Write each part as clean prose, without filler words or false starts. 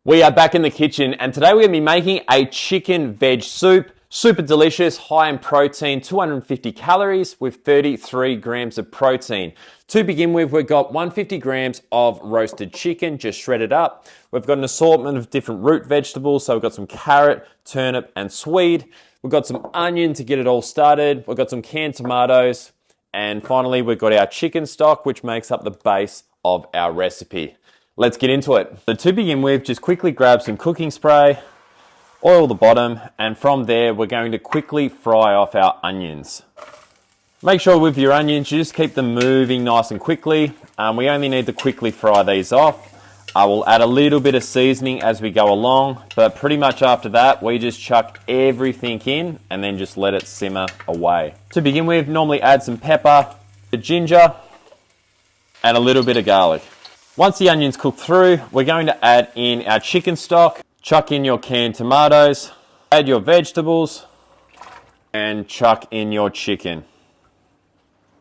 We are back in the kitchen and today we're going to be making a chicken veg soup. Super delicious, high in protein, 250 calories with 33 grams of protein. To begin with, we've got 150 grams of roasted chicken, just shredded up. We've got an assortment of different root vegetables, so we've got some carrot, turnip and swede. We've got some onion to get it all started. We've got some canned tomatoes. And finally, we've got our chicken stock, which makes up the base of our recipe. Let's get into it. So to begin with, just quickly grab some cooking spray, oil the bottom, and from there, we're going to quickly fry off our onions. Make sure with your onions, you just keep them moving nice and quickly. We only need to quickly fry these off. I will add a little bit of seasoning as we go along, but pretty much after that, we just chuck everything in and then just let it simmer away. To begin with, normally add some pepper, the ginger, and a little bit of garlic. Once the onions cook through, we're going to add in our chicken stock, chuck in your canned tomatoes, add your vegetables, and chuck in your chicken.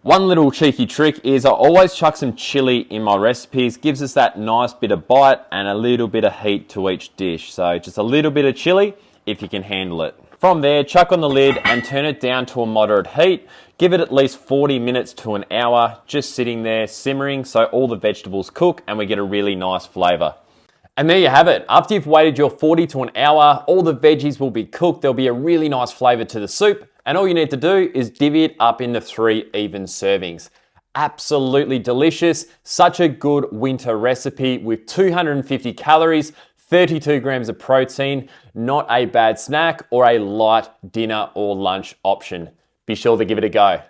One little cheeky trick is I always chuck some chili in my recipes. Gives us that nice bit of bite and a little bit of heat to each dish. So just a little bit of chili if you can handle it. From there, chuck on the lid and turn it down to a moderate heat. Give it at least 40 minutes to an hour, just sitting there simmering so all the vegetables cook and we get a really nice flavor. And there you have it. After you've waited your 40 to an hour, all the veggies will be cooked. There'll be a really nice flavor to the soup. And all you need to do is divvy it up into 3 even servings. Absolutely delicious. Such a good winter recipe with 250 calories, 32 grams of protein. Not a bad snack or a light dinner or lunch option. Be sure to give it a go.